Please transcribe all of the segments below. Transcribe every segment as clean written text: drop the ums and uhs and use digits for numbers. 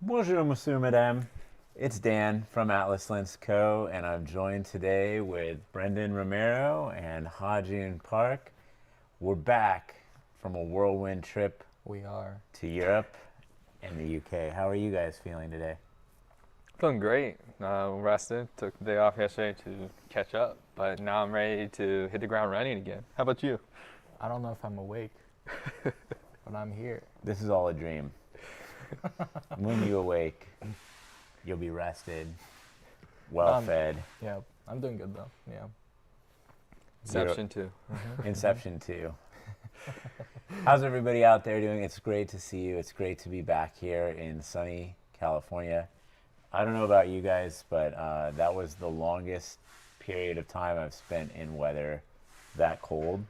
Bonjour, monsieur, madame. It's Dan from Atlas Lens Co., and I'm joined today with Brendan Romero and Hajin Park. We're back from a whirlwind trip We are. to Europe and the UK. How are you guys feeling today? Feeling great. Rested. Took the day off yesterday to catch up, but now I'm ready to hit the ground running again. How about you? I don't know if I'm awake, but I'm here. This is all a dream. When you awake, you'll be rested, well fed. Yeah, I'm doing good though. Yeah. Inception too. Inception 2. How's everybody out there doing? It's great to see you. It's great to be back here in sunny California. I don't know about you guys, but that was the longest period of time I've spent in weather that cold.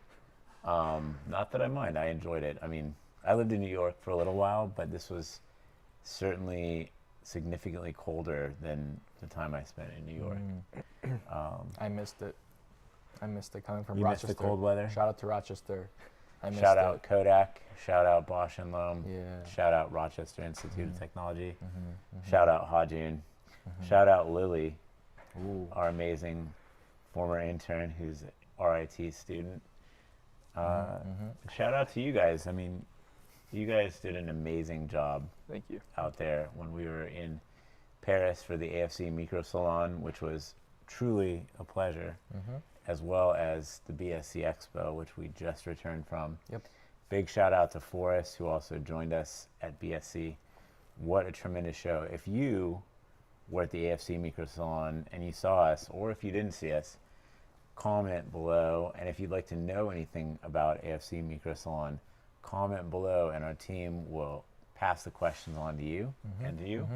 Not that I mind. I enjoyed it. I mean, I lived in New York for a little while, but this was certainly significantly colder than the time I spent in New York. I missed it. I missed it coming from You missed Rochester. the cold weather? Shout out to Rochester. I missed Shout it. out Kodak. Shout out Bosch and Loam. Yeah. Shout out Rochester Institute of Technology. Mm-hmm. Shout out Hajun. Shout out Lily, Ooh. our amazing former intern who's an RIT student. Shout out to you guys. I mean, you guys did an amazing job Thank you. out there when we were in Paris for the AFC Microsalon, which was truly a pleasure, as well as the BSC Expo, which we just returned from. Yep. Big shout out to Forrest, who also joined us at BSC. What a tremendous show. If you were at the AFC Microsalon and you saw us, or if you didn't see us, comment below. And if you'd like to know anything about AFC Microsalon, comment below and our team will pass the questions on to you and to you.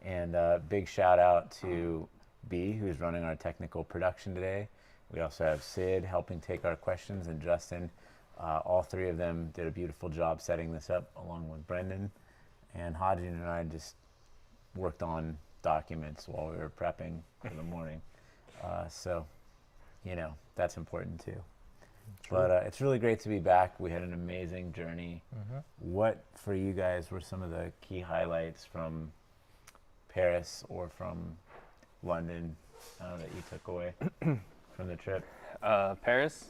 And big shout out to B, who's running our technical production today. We also have Sid helping take our questions, and Justin. All three of them did a beautiful job setting this up, along with Brendan. And Hajin and I just worked on documents while we were prepping for the morning. So, you know, that's important too. True. But it's really great to be back. We had an amazing journey. What, for you guys, were some of the key highlights from Paris or from London that you took away from the trip? Paris.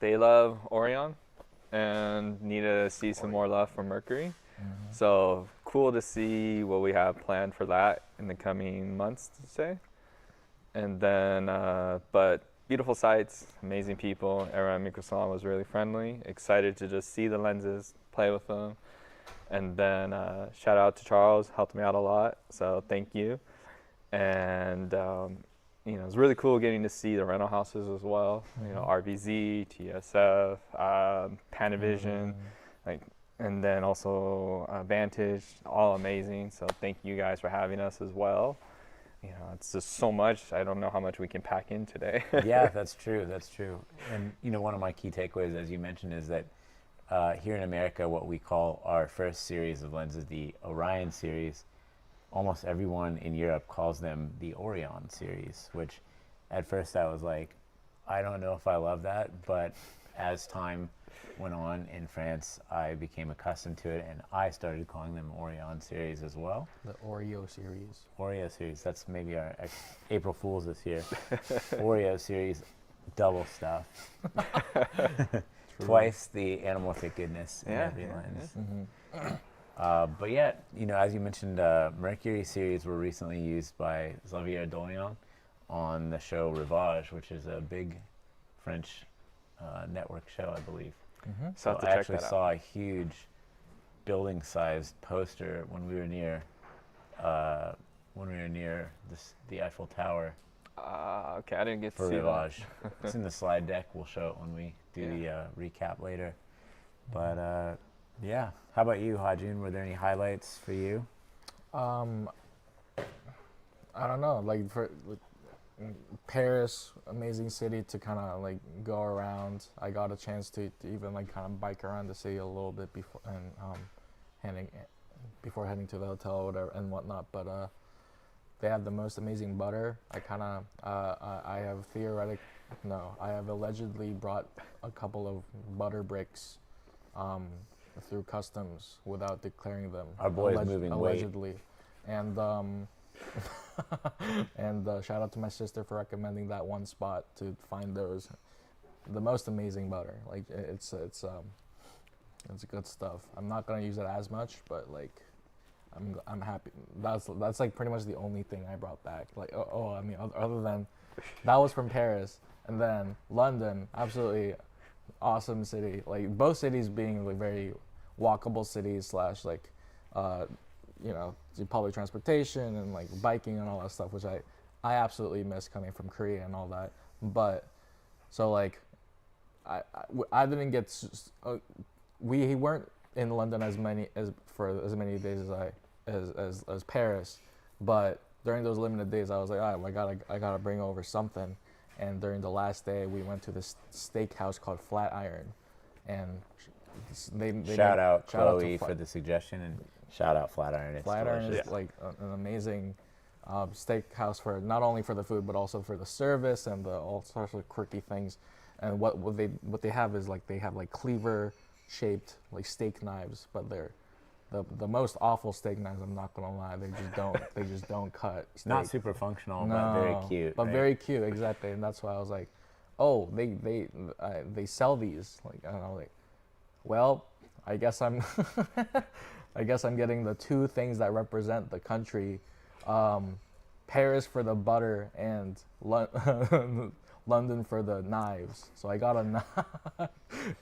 They love Orion and need to see some more love from Mercury. So cool to see what we have planned for that in the coming months, to say. And then, but beautiful sights, amazing people. Everyone at Microsalon was really friendly. Excited to just see the lenses, play with them. And then shout out to Charles, helped me out a lot. So thank you. And you know, it was really cool getting to see the rental houses as well. You know, RVZ, TSF, Panavision, like, and then also Vantage, all amazing. So thank you guys for having us as well. You know, it's just so much. I don't know how much we can pack in today. Yeah, that's true. That's true. And, you know, one of my key takeaways, as you mentioned, is that here in America, what we call our first series of lenses, the Orion series, almost everyone in Europe calls them the Orion series, which at first I was like, I don't know if I love that. But as time went on in France, I became accustomed to it, and I started calling them Orion series as well. The Oreo series. Oreo series, that's maybe our April Fool's this year. Oreo series, double stuff. Twice the anamorphic goodness in every lens. But yeah, you know, as you mentioned, Mercury series were recently used by Xavier Doillon on the show Rivage, which is a big French network show, I believe. So So have to I check actually that out. saw a huge building-sized poster when we were near the Eiffel Tower Okay, I didn't get to for see that. Rivage. It's in the slide deck. We'll show it when we do the recap later. But yeah, how about you, Hajun? Were there any highlights for you? I don't know, like Paris, amazing city to kind of like go around. I got a chance to even like kind of bike around the city a little bit before heading to the hotel or whatever and whatnot. But they have the most amazing butter. I have allegedly brought a couple of butter bricks through customs without declaring them. Our boy's moving weight. Allegedly, and and shout out to my sister for recommending that one spot to find the most amazing butter. Like it's good stuff. I'm not gonna use it as much, but like I'm happy. That's like pretty much the only thing I brought back. Like I mean, other than that was from Paris, and then London, absolutely awesome city. Like both cities being like very walkable cities slash like public transportation and like biking and all that stuff, which I absolutely miss coming from Korea and all that. But so like I didn't get we weren't in London as many days as Paris, but during those limited days I was like, all right, I gotta bring over something. And during the last day we went to this steakhouse called Flatiron, and they shout out Chloe for the suggestion, and shout out Flatiron. It's Flatiron delicious. is like an amazing steakhouse for not only for the food but also for the service and all sorts of quirky things. And what they have is like they have like cleaver shaped like steak knives, but they're the most awful steak knives. I'm not gonna lie, they just don't cut steak. Not super functional, No, but very cute. But right? very cute, exactly. And that's why I was like, oh, they sell these. Like, and I was like, well, I guess I'm getting the two things that represent the country, Paris for the butter and London for the knives. So I got a knife,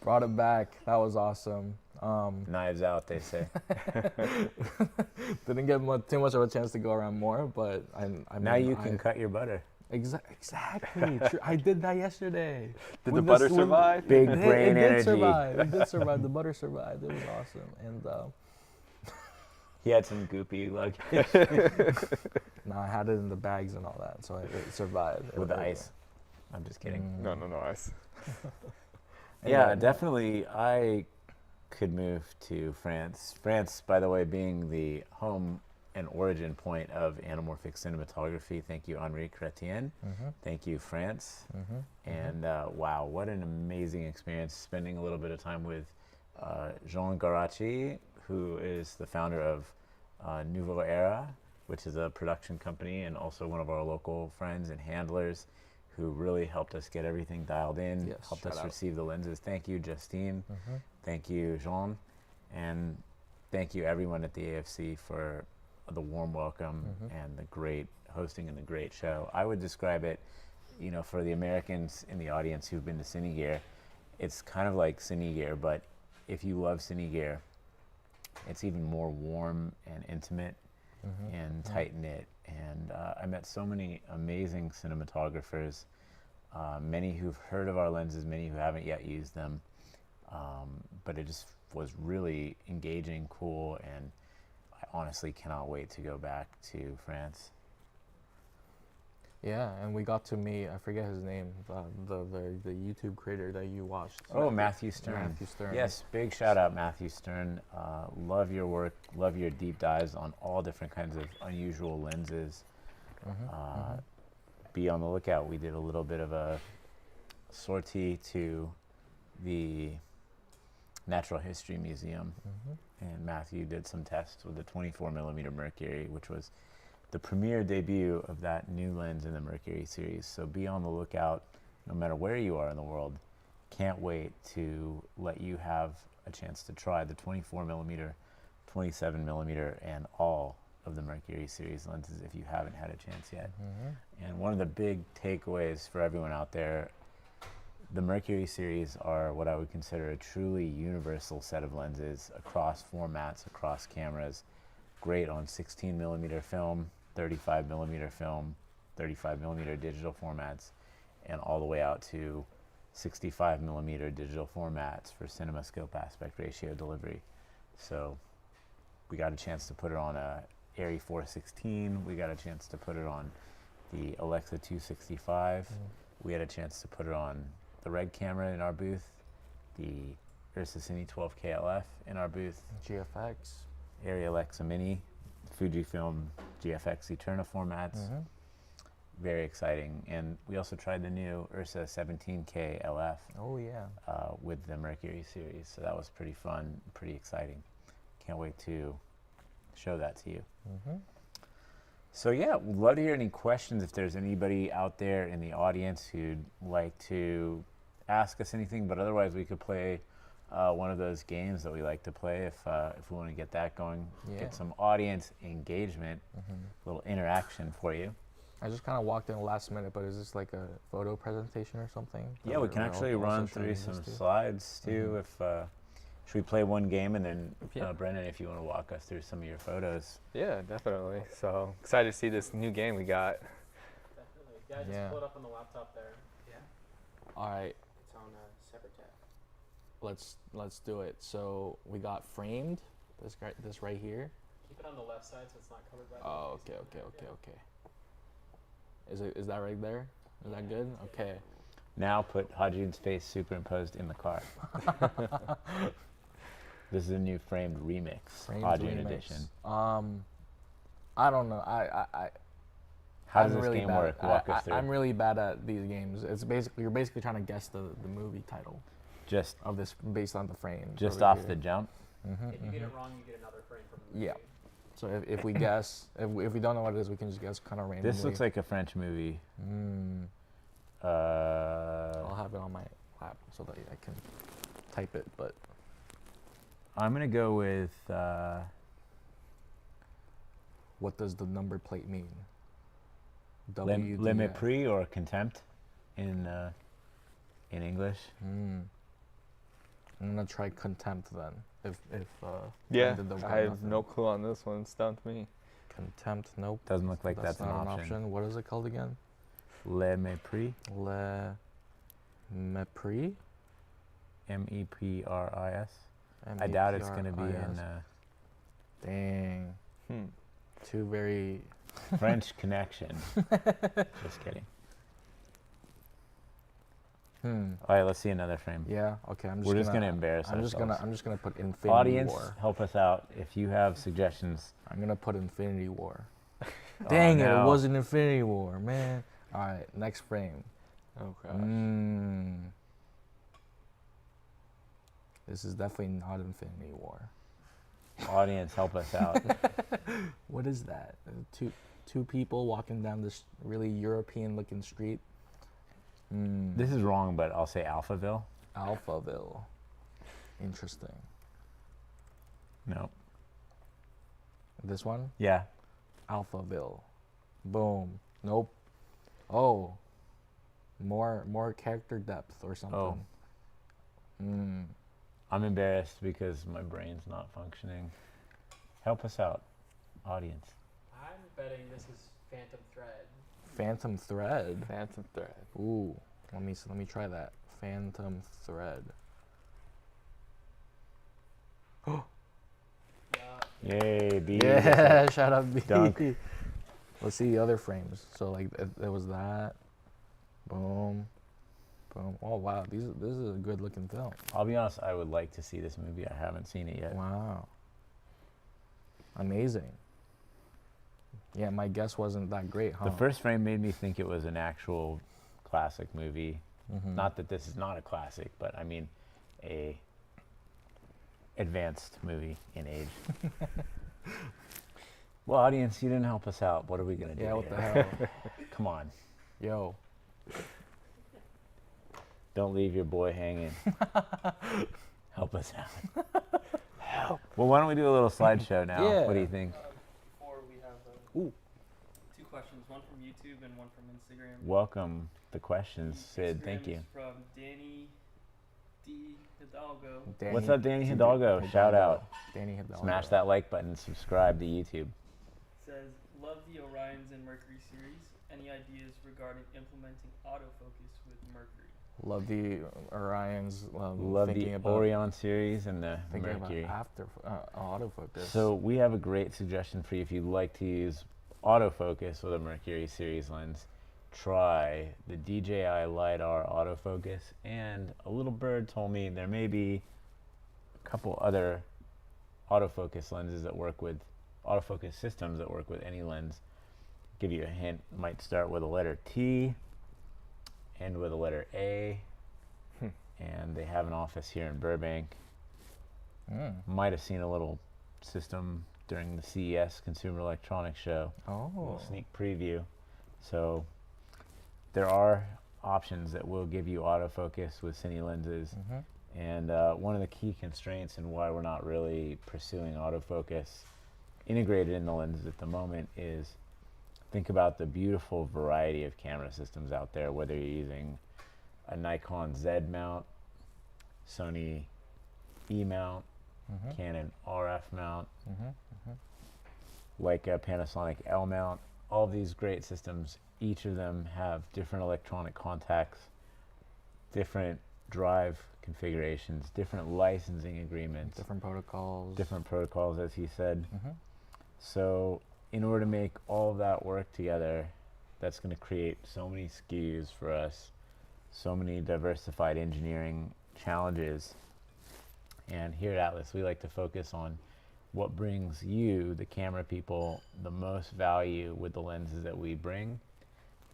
brought it back. That was awesome. Knives out, they say. Didn't get too much of a chance to go around more, but Now you can cut your butter. Exactly. True. I did that yesterday. Did the butter survive? Big It brain did energy. survive. It did survive. The butter survived. It was awesome. And He had some goopy luggage no, I had it in the bags and all that, so it survived. with the ice. I'm just kidding. No ice. Yeah, definitely. I could move to France. France, by the way, being the home and origin point of anamorphic cinematography. Thank you, Henri Chrétien. Thank you, France. And wow, what an amazing experience spending a little bit of time with Jean Garachi, who is the founder of Nouveau Era, which is a production company and also one of our local friends and handlers who really helped us get everything dialed in, Yes, helped shout us out. receive the lenses. Thank you, Justine. Thank you, Jean. And thank you, everyone at the AFC, for the warm welcome and the great hosting and the great show. I would describe it, for the Americans in the audience who've been to Cine Gear, it's kind of like Cine Gear, but if you love Cine Gear, it's even more warm and intimate and tight-knit. And I met so many amazing cinematographers, many who've heard of our lenses, many who haven't yet used them. But it just was really engaging, cool, and I honestly cannot wait to go back to France. Yeah, and we got to meet, I forget his name, the YouTube creator that you watched. Oh, Matthew Stern. Matthew Stern. Yes, big shout out, Matthew Stern. Love your work, love your deep dives on all different kinds of unusual lenses. Be on the lookout. We did a little bit of a sortie to the Natural History Museum, and Matthew did some tests with the 24mm Mercury, which was the premiere debut of that new lens in the Mercury series. So be on the lookout, no matter where you are in the world. Can't wait to let you have a chance to try the 24mm, 27mm, and all of the Mercury series lenses if you haven't had a chance yet. And one of the big takeaways for everyone out there, the Mercury series are what I would consider a truly universal set of lenses across formats, across cameras. Great on 16mm film, 35mm film, 35mm digital formats, and all the way out to 65mm digital formats for CinemaScope aspect ratio delivery. So we got a chance to put it on a Arri 416. We got a chance to put it on the Alexa 265. We had a chance to put it on the Red camera in our booth, the Ursa Cine 12K LF in our booth, GFX. Arri Alexa Mini, Fujifilm GFX Eterna formats, very exciting. And we also tried the new Ursa 17K LF Oh yeah. with the Mercury series, so that was pretty fun, pretty exciting. Can't wait to show that to you. Mm-hmm. So yeah, we'd love to hear any questions. If there's anybody out there in the audience who'd like to ask us anything, but otherwise we could play one of those games that we like to play if we want to get that going, Yeah. get some audience engagement, Mm-hmm. little interaction for you. I just kind of walked in last minute, but is this like a photo presentation or something? Yeah, we can actually run through some slides too. If should we play one game and then Yeah. Brendan, if you want to walk us through some of your photos. Yeah, definitely. So excited to see this new game we got. Definitely. Yeah, just Yeah. pull it up on the laptop there. Yeah. All right, It's on a separate tab. let's do it. So we got framed. This right here. Keep it on the left side so it's not covered by the Oh, face okay. of the tab. Is that right there? Is that good? Okay. Now put Hajin's face superimposed in the car. This is a new framed remix, Framed Hajin remix. edition. I don't know. I How does I'm this really game bad work? at- Walk us through. I'm really bad at these games. It's basically you're basically trying to guess the movie title just of this based on the frame. just over off here. the jump. If you get it wrong, you get another frame from the movie. Yeah. So if we guess, if we don't know what it is, we can just guess kind of randomly. This looks like a French movie. I'll have it on my lap so that I can type it. But I'm gonna go with what does the number plate mean? Le WDF. Mépris or Contempt in English. I'm gonna try contempt then. If Yeah, Brendan don't got I have nothing. no clue on this one. Stumped me. Contempt. Nope. Doesn't look like that's an not option. What is it called again? Le Mépris, Le Mépris. Mepris. I doubt it's gonna be in M-E-P-R-I-S. Dang. Hmm. Two very. French Connection. Just kidding. All right, let's see another frame. Yeah. Okay. We're just gonna embarrass I'm just ourselves. gonna put Infinity Audience, War. help us out. If you have suggestions, I'm gonna put Infinity War. Oh, Dang it! no. It wasn't Infinity War, man. All right. Next frame. Oh gosh. This is definitely not Infinity War. audience, help us out. What is that? Two people walking down this really European-looking street. This is wrong, but I'll say Alphaville. Alphaville. Interesting. No. This one? Yeah. Alphaville. Boom. Nope. Oh. More character depth or something. Oh. I'm embarrassed because my brain's not functioning. Help us out, audience. I'm betting this is Phantom Thread. Phantom Thread. Phantom Thread. Ooh. Let me try that. Phantom Thread. Yeah. Yay, B. Yeah, shout out B. Dunk. Let's see the other frames. So like there was that. Boom. Boom. Oh wow, this is a good looking film. I'll be honest, I would like to see this movie. I haven't seen it yet. Wow. Amazing. Yeah, my guess wasn't that great, huh? The first frame made me think it was an actual classic movie. Mhm. Not that this is not a classic, but I mean a advanced movie in age. Well, audience, you didn't help us out. What are we gonna do? Yeah, what the here? hell? Come on, Yo. don't leave your boy hanging. Help us out. Help. Well, why don't we do a little slideshow now? Yeah. What do you think? Before we have Ooh. two questions, one from YouTube and one from Instagram. Welcome the questions, Sid. Instagram Thank you. is from Danny D. Hidalgo. What's up, Danny Hidalgo? Shout out. Danny Hidalgo. Smash that like button. Subscribe to YouTube. Says, love the Orions and Mercury series. Any ideas regarding implementing autofocus with Mercury? Love the Orions. Love the thinking about, Orion series and the thinking Mercury. about after autofocus. So we have a great suggestion for you if you'd like to use autofocus with a Mercury series lens. Try the DJI LiDAR autofocus, and a little bird told me there may be a couple other autofocus lenses that work with autofocus systems that work with any lens. give you a hint, might start with a letter T, end with a letter A, and they have an office here in Burbank. Might have seen a little system during the CES Consumer Electronics Show. A little sneak preview. So there are options that will give you autofocus with cine lenses. And one of the key constraints and why we're not really pursuing autofocus integrated in the lenses at the moment is think about the beautiful variety of camera systems out there, whether you're using a Nikon Z mount, Sony E mount, Canon RF mount, like a Panasonic L mount. All these great systems, each of them have different electronic contacts, different drive configurations, different licensing agreements, Different protocols, as he said. So in order to make all of that work together, that's going to create so many SKUs for us, so many diversified engineering challenges. And here at Atlas, we like to focus on what brings you, the camera people, the most value with the lenses that we bring.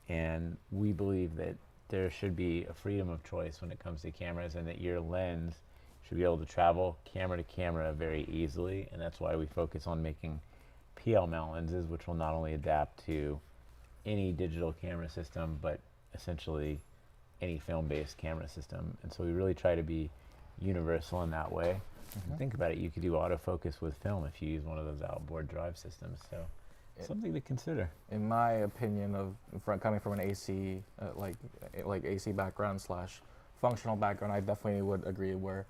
And we believe that there should be a freedom of choice when it comes to cameras, and that your lens should be able to travel camera to camera very easily. And that's why we focus on making PL mount lenses, which will not only adapt to any digital camera system, but essentially any film-based camera system. And so we really try to be universal in that way. Think about it, you could do autofocus with film if you use one of those outboard drive systems. So something to consider. In my opinion, coming from an AC, like AC background / functional background, I definitely would agree where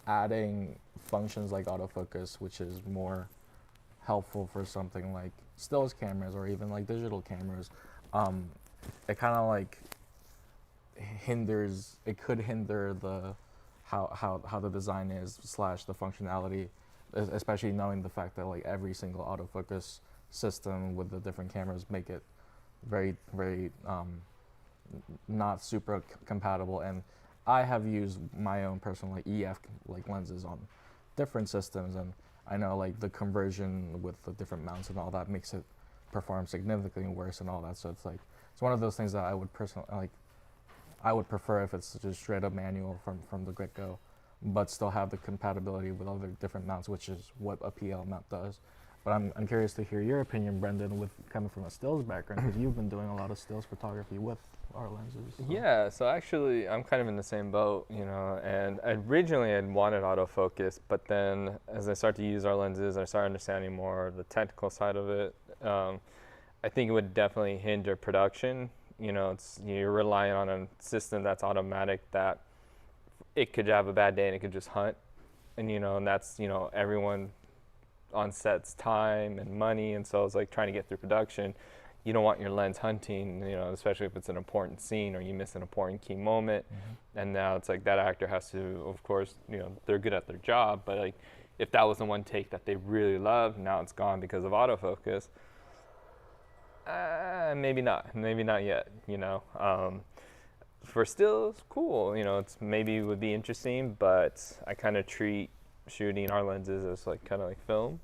adding functions like autofocus, which is more helpful for something like stills cameras or even like digital cameras, it kind of like could hinder the how the design is / the functionality, especially knowing the fact that like every single autofocus system with the different cameras make it very not super compatible. And I have used my own personal like EF like lenses on different systems, and I know like the conversion with the different mounts and all that makes it perform significantly worse and all that. So it's one of those things that I would personally like. I would prefer if it's just straight up manual from the get-go, but still have the compatibility with other different mounts, which is what a PL mount does. But I'm curious to hear your opinion, Brendan, with coming from a stills background, because you've been doing a lot of stills photography with our lenses. So. Yeah, so actually I'm kind of in the same boat, you know, and originally I'd wanted autofocus, but then as I start to use our lenses, I start understanding more of the technical side of it. I think it would definitely hinder production. You know, you're relying on a system that's automatic, that it could have a bad day and it could just hunt. And, you know, and that's, you know, everyone on set's time and money. And so it's like trying to get through production. You don't want your lens hunting, you know, especially if it's an important scene or you miss an important key moment. And now it's like that actor has to, of course, you know, they're good at their job, but like if that was the one take that they really loved, now it's gone because of autofocus. Maybe not yet, you know. For stills, cool, you know, it's maybe would be interesting, but I kind of treat shooting our lenses as like kind of like film.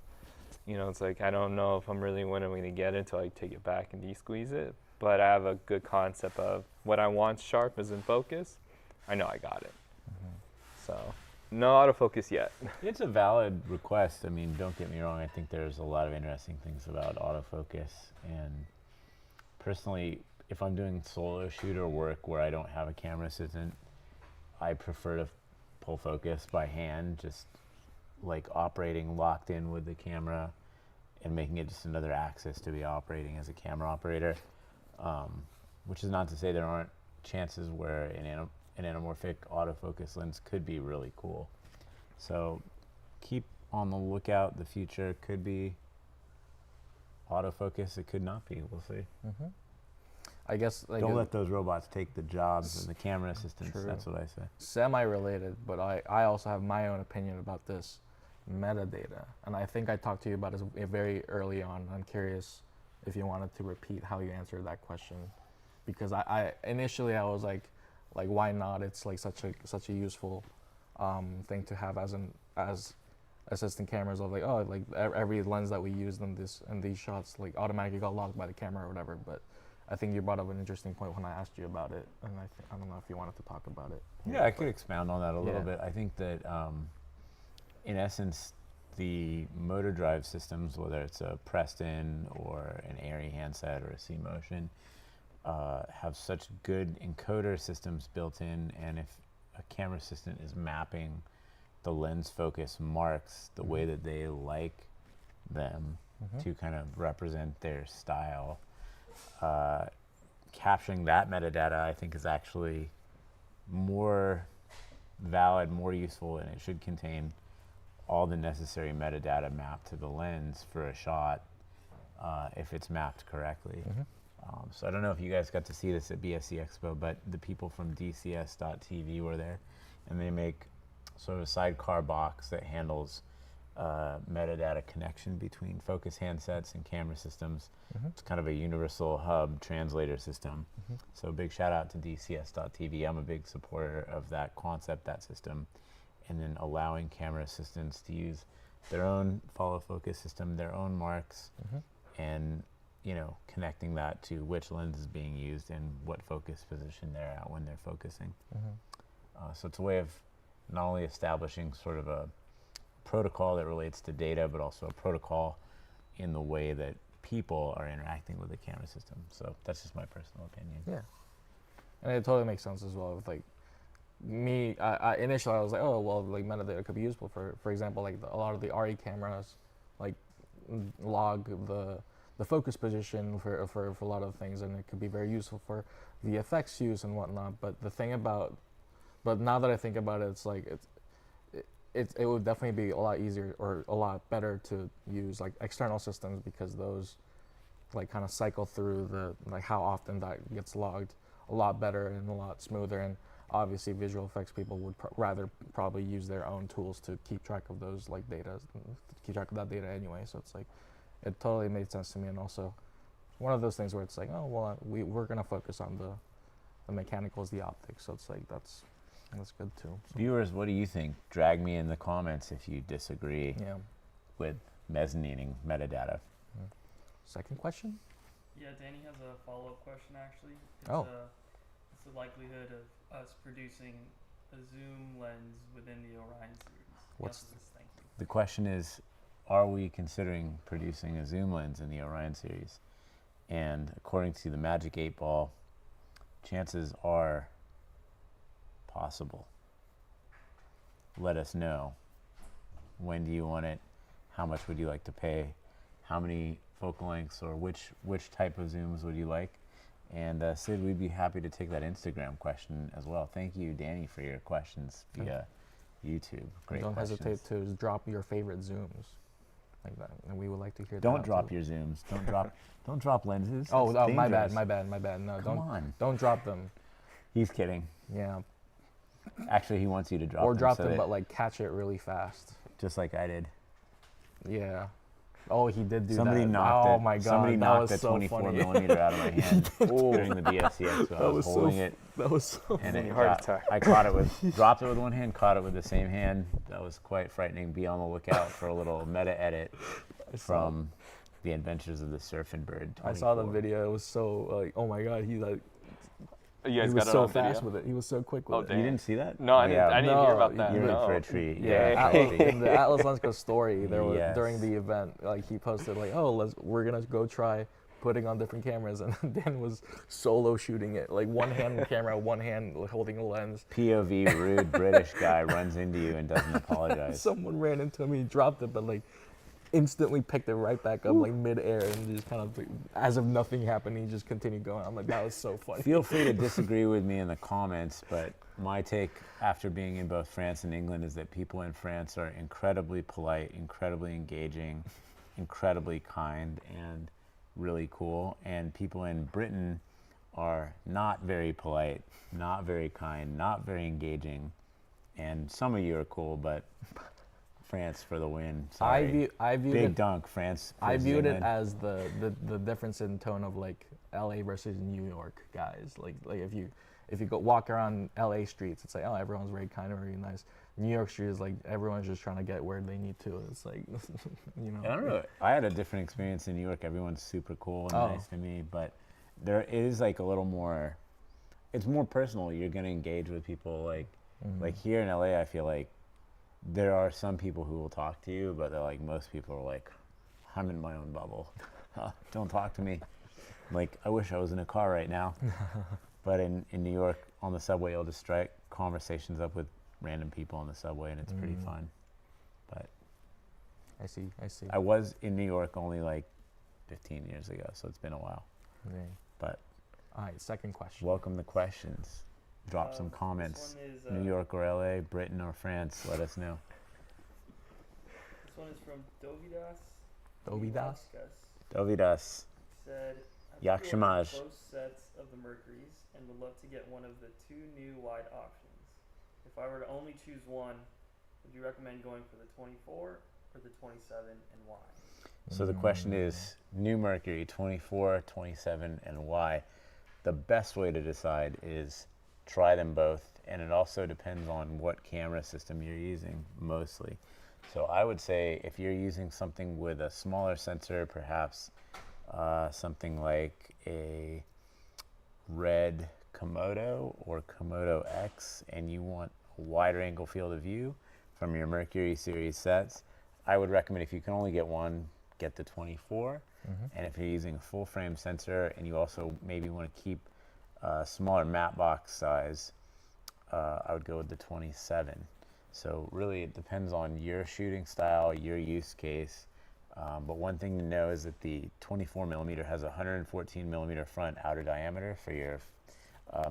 You know, it's like I don't know if I'm really when I'm going to get it until I take it back and de-squeeze it, but I have a good concept of what I want sharp is in focus. I know I got it. So no autofocus yet. It's a valid request. I mean, don't get me wrong. I think there's a lot of interesting things about autofocus. And personally, if I'm doing solo shooter work where I don't have a camera assistant, I prefer to pull focus by hand, just like operating locked in with the camera and making it just another axis to be operating as a camera operator. Which is not to say there aren't chances where an anamorphic autofocus lens could be really cool. So keep on the lookout. The future could be autofocus. It could not be. We'll see. I guess like don't let those robots take the jobs of the camera assistants. True. That's what I say. Semi-related, but I also have my own opinion about this metadata, and I think I talked to you about it very early on. I'm curious if you wanted to repeat how you answered that question, because I initially I was like why not? It's like such a useful thing to have as assistant cameras of like, oh, like every lens that we used in these shots like automatically got logged by the camera or whatever. But I think you brought up an interesting point when I asked you about it, and I don't know if you wanted to talk about it. Yeah, I could expound on that a little Yeah. bit. I think that in essence, the motor drive systems, whether it's a Preston or an Airy handset or a C-Motion, have such good encoder systems built in, and if a camera assistant is mapping the lens focus marks the way that they like them to kind of represent their style, capturing that metadata, I think, is actually more valid, more useful, and it should contain all the necessary metadata mapped to the lens for a shot if it's mapped correctly. So I don't know if you guys got to see this at BSC Expo, but the people from DCS.TV were there, and they make sort of a sidecar box that handles metadata connection between focus handsets and camera systems. It's kind of a universal hub translator system. So big shout out to DCS.TV. I'm a big supporter of that concept, that system, and then allowing camera assistants to use their own follow focus system, their own marks, and connecting that to which lens is being used and what focus position they're at when they're focusing. So it's a way of not only establishing sort of a protocol that relates to data, but also a protocol in the way that people are interacting with the camera system. So that's just my personal opinion. Yeah, and it totally makes sense as well. With like me, I initially I was like, oh well, like metadata could be useful for example, like a lot of the RE cameras, like log the focus position for a lot of things, and it could be very useful for VFX use and whatnot. But now that I think about it, it's like it would definitely be a lot easier or a lot better to use like external systems, because those like kind of cycle through the like how often that gets logged a lot better and a lot smoother. And obviously visual effects people would rather probably use their own tools to keep track of those like data, keep track of that data anyway. So it's like it totally made sense to me. And also one of those things where it's like, oh well, we're gonna focus on the mechanicals, the optics. So it's like that's good too. So. Viewers, what do you think? Drag me in the comments if you disagree with mezzanining metadata. Second question? Yeah, Danny has a follow-up question actually. It's the likelihood of us producing a zoom lens within the Orion series. The question is, are we considering producing a zoom lens in the Orion series? And according to the Magic 8 Ball, chances are possible. Let us know. When do you want it? How much would you like to pay? How many focal lengths or which type of zooms would you like? And Sid, we'd be happy to take that Instagram question as well. Thank you, Danny, for your questions via YouTube. Great Don't questions. hesitate to drop your favorite zooms like that, and we would like to hear that. Don't drop too. your zooms. Don't drop lenses. Oh, That's my dangerous. bad. No, Come don't drop them. He's kidding. Yeah. Actually, he wants you to drop Or them. drop so them, that- but like catch it really fast. just like I did. Yeah. Oh, he did do Somebody that. knocked oh it. my god, Somebody that knocked was a so 24 funny. millimeter out of my hand during the BSC Expo. I was was so holding it, That was so and funny. it Heart attack. I caught it with, dropped it with one hand, caught it with the same hand. That was quite frightening. Be on the lookout for a little meta edit from The Adventures of the Surfing Bird. 24. I saw the video. It was so like, oh my god, he You guys he got was it so on fast video? with it. He was so quick with Oh, it. damn. You didn't see that? No, I didn't. Yeah. I didn't hear No, about that. You're in no. for a treat. Yeah, in the Atlas Lensco story, there was Yes. during the event, like he posted like, oh, we're gonna go try putting on different cameras, and Dan was solo shooting it, like one hand with the camera, one hand holding a lens. POV, rude British guy runs into you and doesn't apologize. Someone ran into him, he dropped it, but like instantly picked it right back up like mid-air, and just kind of like, as if nothing happened, he just continued going. I'm like, that was so funny. Feel free to disagree with me in the comments, but my take after being in both France and England is that people in France are incredibly polite, incredibly engaging, incredibly kind, and really cool. And people in Britain are not very polite, not very kind, not very engaging. And some of you are cool, but France for the win. Sorry. I viewed Big it. dunk, France. I versus viewed it England. as the difference in tone of like LA versus New York guys. Like if you go walk around LA streets, it's like, oh, everyone's very kind and very nice. New York Street is like everyone's just trying to get where they need to. It's like, you know. I don't know. I had a different experience in New York. Everyone's super cool and Oh. nice to me, but there is like a little more. It's more personal. You're gonna engage with people like here in LA. I feel like there are some people who will talk to you, but they're like most people are like, I'm in my own bubble. Don't talk to me. Like I wish I was in a car right now. But in New York on the subway, you'll just strike conversations up with random people on the subway, and it's pretty fun. But I see. I was in New York only like 15 years ago, so it's been a while. Okay. But All right, second question. welcome the questions. Drop some comments. This one is, New York or LA, Britain or France, let us know. This one is from Dovidas. Dovidas? Dovidas. Said, Yak I've ordered Shimaj. close sets of the Mercuries and would love to get one of the 2 new wide options. If I were to only choose one, would you recommend going for the 24 or the 27 and why? So the question is, new Mercury, 24, 27, and why? The best way to decide is try them both, and it also depends on what camera system you're using, mostly. So I would say if you're using something with a smaller sensor, perhaps something like a Red Komodo or Komodo X, and you want a wider angle field of view from your Mercury series sets, I would recommend if you can only get one, get the 24. And if you're using a full frame sensor and you also maybe want to keep a smaller matte box size, I would go with the 27. So really it depends on your shooting style, your use case. But one thing to know is that the 24 millimeter has a 114 millimeter front outer diameter for your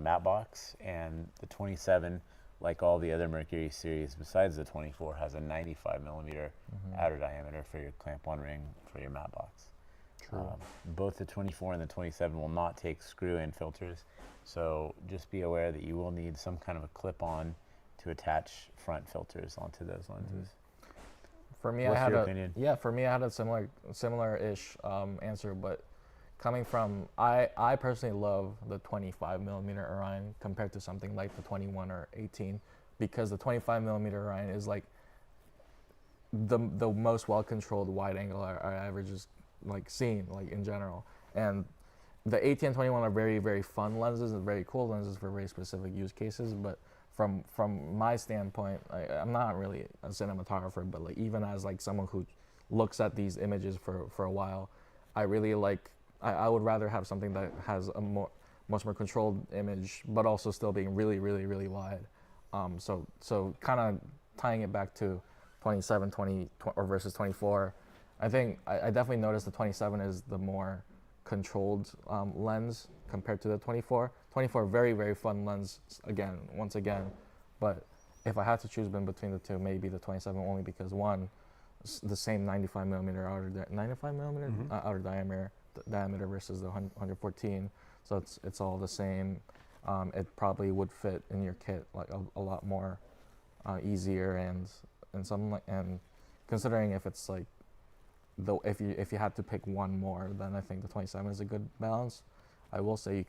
matte box, and the 27, like all the other Mercury series besides the 24, has a 95 millimeter outer diameter for your clamp-on ring for your matte box. Both the 24 and the 27 will not take screw-in filters, so just be aware that you will need some kind of a clip-on to attach front filters onto those lenses. For me, What's I had your a opinion? For me, I had a similar-ish answer, but coming from I personally love the 25 millimeter Orion compared to something like the 21 or 18, because the 25 millimeter Orion is like the most well-controlled wide angle I ever just like seen, like in general. And the 18 and 21 are very, very fun lenses and very cool lenses for very specific use cases, but from my standpoint, I'm not really a cinematographer, but like even as like someone who looks at these images for a while, I really like, I would rather have something that has a much more controlled image, but also still being really, really, really wide. So kind of tying it back to 27, 20 or versus 24, I think I definitely noticed the 27 is the more controlled lens compared to the 24. 24, very, very fun lens, once again. But if I had to choose between the two, maybe the 27 only because one, the same 95 millimeter outer diameter versus the 114. So it's all the same. It probably would fit in your kit like a lot more easier and considering if it's like if you had to pick one more, then I think the 27 is a good balance. I will say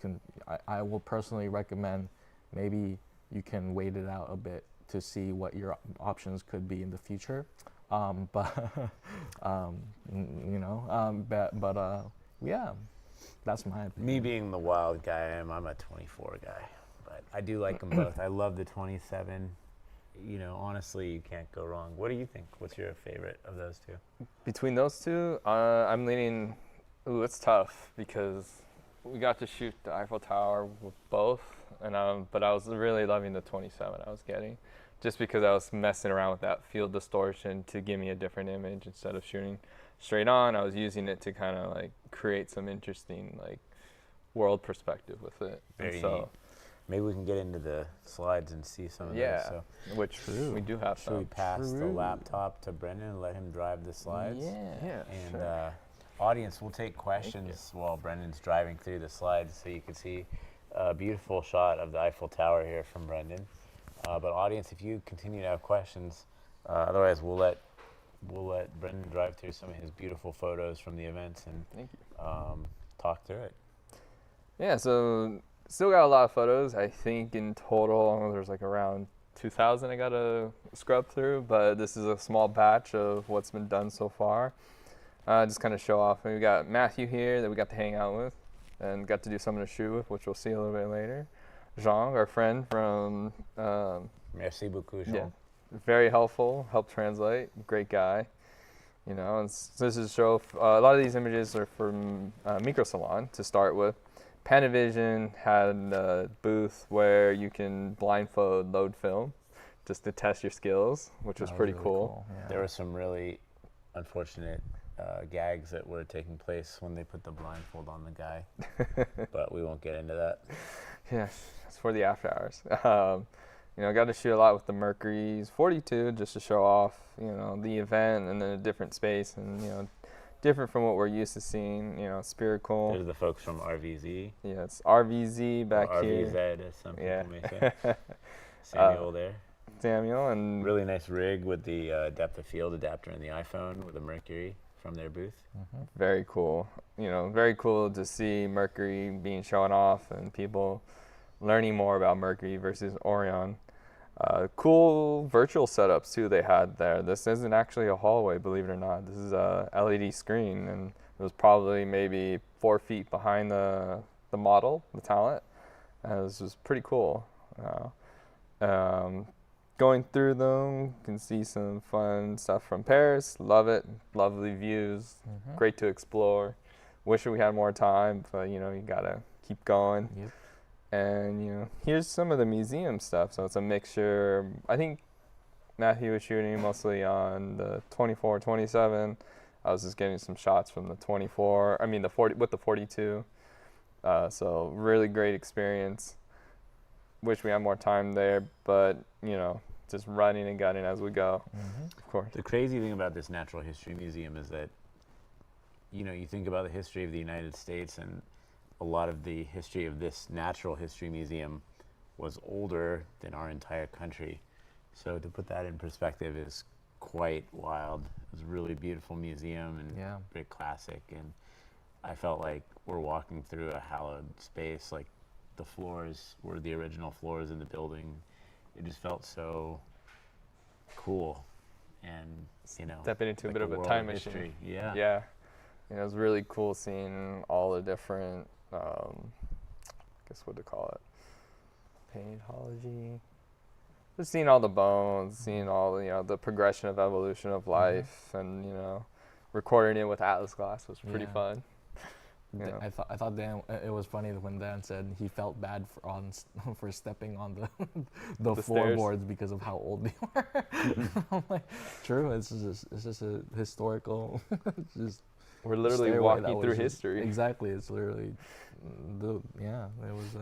I will personally recommend maybe you can wait it out a bit to see what your options could be in the future. Yeah, that's my opinion. Me being the wild guy I am, I'm a 24 guy, but I do like them both. I love the 27. You know, honestly, you can't go wrong. What do you think? What's your favorite of those two? Between those two, I'm leaning. Ooh, it's tough because we got to shoot the Eiffel Tower with both, but I was really loving the 27 I was getting, just because I was messing around with that field distortion to give me a different image instead of shooting straight on. I was using it to kind of like create some interesting like world perspective with it. Very neat. Maybe we can get into the slides and see some of those. So which we do have. Should we pass the laptop to Brendan and let him drive the slides? Yeah. And Sure. Audience, we'll take questions while Brendan's driving through the slides, so you can see a beautiful shot of the Eiffel Tower here from Brendan. But audience, if you continue to have questions, otherwise we'll let Brendan drive through some of his beautiful photos from the events and Thank you. talk through it. Yeah, so still got a lot of photos. I think in total there's like around 2,000 I got to scrub through, but this is a small batch of what's been done so far. Just kind of show off. And we got Matthew here that we got to hang out with and got to do some of the shoot with, which we'll see a little bit later. Jean, our friend from Merci beaucoup, Jean. yeah, very helpful, helped translate, great guy. You know, and this is to show, a lot of these images are from Microsalon to start with. Panavision had a booth where you can blindfold load film just to test your skills, which was pretty really cool. Yeah. There were some really unfortunate gags that were taking place when they put the blindfold on the guy, but we won't get into that. Yes, it's for the after hours. You know, got to shoot a lot with the Mercury's 42 just to show off, you know, the event and then a different space and, you know, different from what we're used to seeing, you know, spherical. There's the folks from RVZ. Yeah, it's RVZ back or here. RVZ, as some people Yeah. may say. Samuel there. Samuel and Really nice rig with the depth of field adapter in the iPhone with the Mercury from their booth. very cool. You know, very cool to see Mercury being shown off and people learning more about Mercury versus Orion. Cool virtual setups too they had there. This isn't actually a hallway, believe it or not. This is a LED screen, and it was probably maybe 4 feet behind the model, the talent. This was pretty cool. Going through them, you can see some fun stuff from Paris. Love it. Lovely views. Great to explore. Wish we had more time, but you know, you gotta keep going. Yep. And you know, here's some of the museum stuff. So it's a mixture. I think Matthew was shooting mostly on the 24, 27. I was just getting some shots from the 24. I mean the 40 with the 42. So really great experience. Wish we had more time there, but you know, just running and gunning as we go. Of course. The crazy thing about this Natural History Museum is that, you know, you think about the history of the United States, and a lot of the history of this Natural History Museum was older than our entire country. So to put that in perspective is quite wild. It was a really beautiful museum and Yeah. very classic, and I felt like we're walking through a hallowed space. Like the floors were the original floors in the building. It just felt so cool, and you know, Stepping into like a bit of a world time of machine. history. Yeah. Yeah. You know, it was really cool seeing all the different, I guess what to call it, paintology. Just seeing all the bones, seeing all the, you know, the progression of evolution of life, and you know, recording it with Atlas glass was pretty Yeah. fun. Th- Yeah. I thought Dan, it was funny when Dan said he felt bad for stepping on the The stairs. floorboards because of how old they were. I'm like, true. It's just a historical. just We're literally stairway that walking was through just- history. Exactly. It's literally, it was a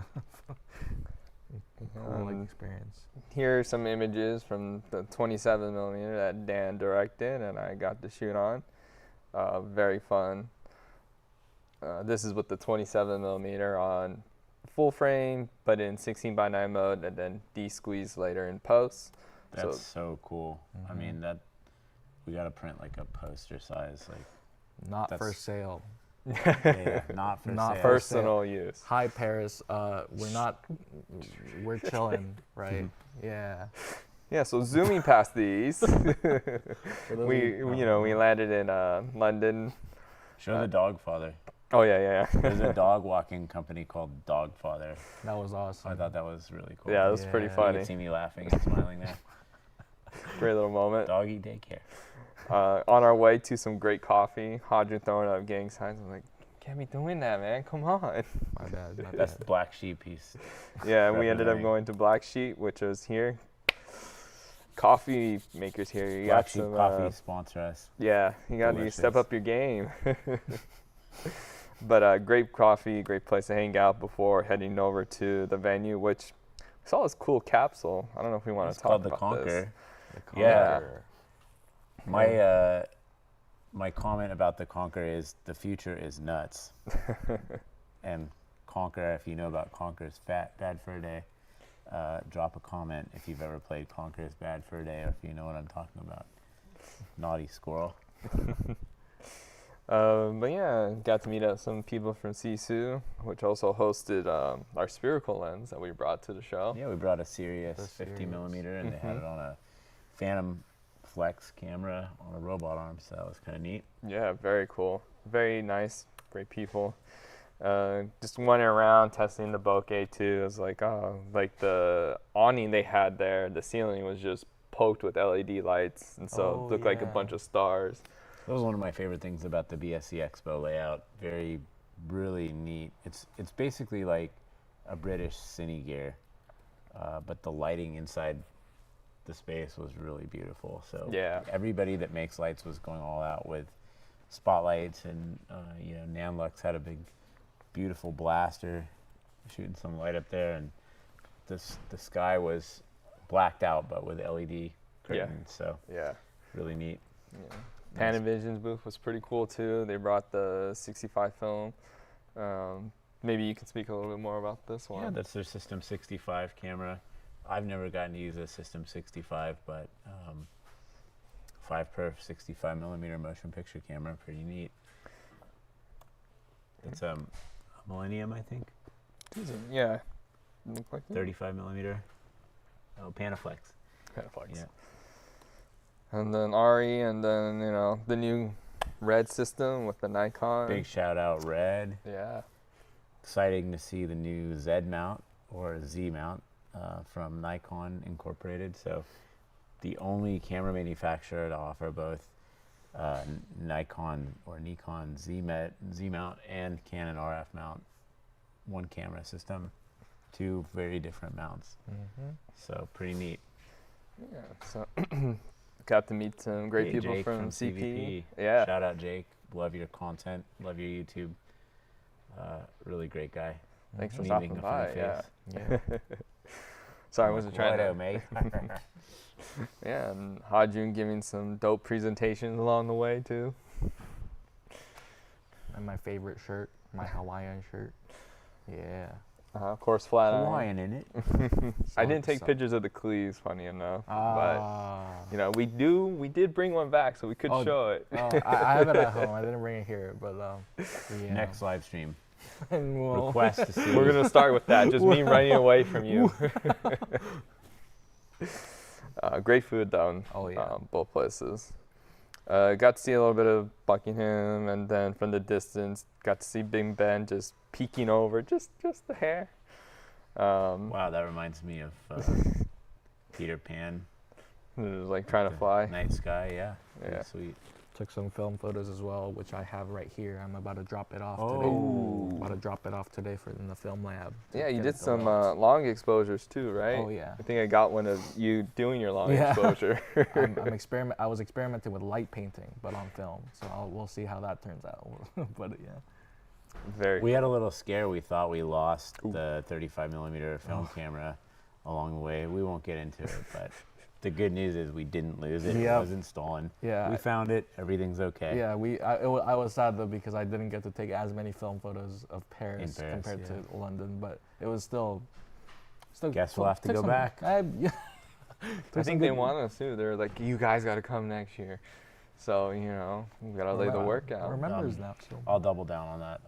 cool like, Um, experience. Here are some images from the 27 millimeter that Dan directed and I got to shoot on. Very fun. This is with the 27 millimeter on full frame, but in 16:9 mode, and then de-squeeze later in post. That's So- so cool. I mean, that we gotta print like a poster size, like Not for that's- sale. yeah, not for Not sale. for Personal use. Hi Paris. We're chilling, right? Yeah. Yeah, so zooming past these, For those we of you know we landed in London. Show the Dogfather. Oh yeah. There's a dog walking company called Dogfather. That was awesome. I thought that was really cool. Yeah, it was pretty Yeah. You funny. could see me laughing and smiling there. Great little moment. Doggy daycare. On our way to some great coffee, Hodger throwing up gang signs. I'm like, can't be doing that, man. Come on. My bad. My That's bad. the black sheep piece. Yeah, and we ended up Representing. going to Black Sheep, which was here. Coffee makers here. You Black got sheep some. coffee sponsor us. Yeah, you got to step Delicious. up your game. But great coffee, great place to hang out before heading over to the venue, which we saw this cool capsule. I don't know if we want It's to talk called the about this. Conquer. The Yeah. Conqueror. My comment about the Conquer is the future is nuts. And Conquer, if you know about Conquer's Bad Fur Day, drop a comment if you've ever played Conquer's Bad Fur Day, or if you know what I'm talking about. Naughty squirrel. But yeah, got to meet up some people from Sisu, which also hosted our spherical lens that we brought to the show. Yeah, we brought a Sirius The 50 Sirius. millimeter, and they had Mhm. it on a Phantom Flex camera on a robot arm, so that was kind of neat. Yeah, very cool. Very nice, great people. Just went around testing the bokeh too. It was like, oh, like the awning they had there, the ceiling was just poked with LED lights, and so Oh, it looked like a yeah. bunch of stars. That was one of my favorite things about the BSC Expo layout. Very, really neat. It's basically like a British cine gear, but the lighting inside the space was really beautiful. So Yeah. everybody that makes lights was going all out with spotlights, and Nanlux had a big, beautiful blaster shooting some light up there, and the sky was blacked out but with LED curtains. So Yeah. really neat. Yeah. Panavision's booth was pretty cool too. They brought the 65 film. Maybe you can speak a little bit more about this one. Yeah, that's their System 65 camera. I've never gotten to use a System 65, but 5-perf 65 millimeter motion picture camera, pretty neat. It's a Millennium, I think. Yeah. Look like that. 35 millimeter. Oh, Panaflex. Panaflex. Yeah. And then Ari, and then the new red system with the Nikon. Big shout out, Red. Yeah. Exciting to see the new Z mount or Z mount from Nikon Incorporated. So the only camera manufacturer to offer both Nikon Z mount and Canon RF mount, one camera system, two very different mounts. Mm-hmm. So pretty neat. Yeah. So got to meet some great Hey, people Jake from CP. CVP. Yeah. Shout out, Jake. Love your content. Love your YouTube. Really great guy. Thanks for Me stopping making a by. funny Yeah. face. Yeah. Sorry, I wasn't trying Righto, to. mate. Yeah, and Hajun giving some dope presentations along the way too. And my favorite shirt, my Hawaiian shirt. Yeah. Of course, flat iron. Hawaiian in it. I didn't take So- pictures of the cleaves, funny enough, Ah. but we did bring one back, so we could Oh, show it. Oh, I have it at home. I didn't bring it here, but yeah. Next live stream. And we'll- Request to see. We're gonna start with that. Just me running away from you. Great food though. Oh, yeah. Both places. Got to see a little bit of Buckingham, and then from the distance, got to see Big Ben just peeking over, just the hair. Wow, that reminds me of Peter Pan. It was like trying to fly. Night sky, yeah. Pretty Yeah. sweet. Took some film photos as well, which I have right here. I'm about to drop it off Oh. today. About to drop it off today in the film lab. to Yeah, you get did it some developed. long exposures too, right? Oh yeah. I think I got one of you doing your long Yeah. exposure. I was experimenting with light painting, but on film. So we'll see how that turns out. But yeah. Very. We had a little scare. We thought we lost Ooh. the 35 millimeter film camera along the way. We won't get into it, but the good news is we didn't lose it. It Yep. wasn't stolen. Yeah. We found it. Everything's okay. Yeah, I was sad though because I didn't get to take as many film photos of Paris, Paris, compared yeah. to London, but it was still. Guess we'll have to took go some- back. Yeah. I Took some think they good- want us too. They're like, you guys got to come next year. So we gotta lay the work out. Remembers now. So. I'll double down on that.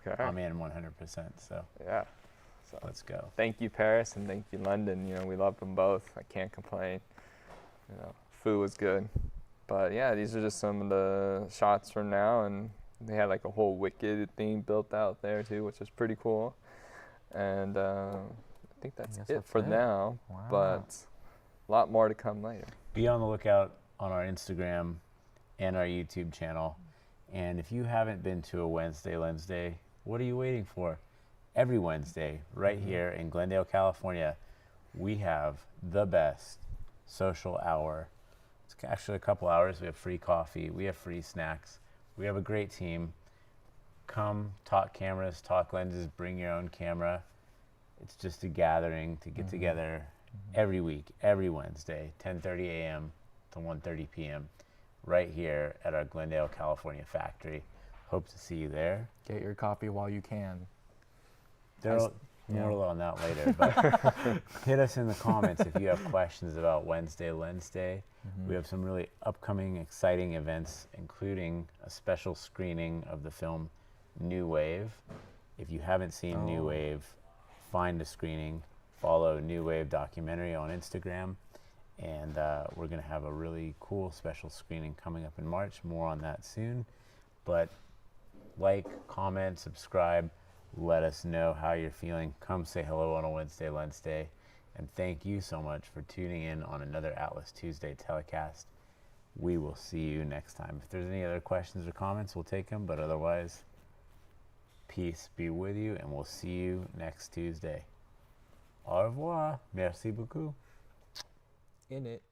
Okay. I'm in 100%. So Yeah. So let's go. thank you, Paris, and thank you, London. We loved them both. I can't complain. Food was good. But yeah, these are just some of the shots from now, and they had like a whole Wicked theme built out there too, which is pretty cool. And I think that's guess it that's for it. now. Wow. But a lot more to come later. Be on the lookout on our Instagram and our YouTube channel. And if you haven't been to a Wednesday, what are you waiting for? Every Wednesday, right here in Glendale, California, we have the best social hour. It's actually a couple hours. We have free coffee. We have free snacks. We have a great team. Come, talk cameras, talk lenses, bring your own camera. It's just a gathering to get together every week, every Wednesday, 10:30 a.m. to 1:30 p.m. right here at our Glendale, California factory. Hope to see you there. Get your coffee while you can. There, More on that later. But hit us in the comments if you have questions about Wednesday Lens Day. We have some really upcoming, exciting events, including a special screening of the film New Wave. If you haven't seen New Wave, find a screening. Follow New Wave Documentary on Instagram. And we're going to have a really cool special screening coming up in March. More on that soon. But like, comment, subscribe. Let us know how you're feeling. Come say hello on a Wednesday Lens Day. And thank you so much for tuning in on another Atlas Tuesday telecast. We will see you next time. If there's any other questions or comments, we'll take them. But otherwise, peace be with you, and we'll see you next Tuesday. Au revoir. Merci beaucoup. In it.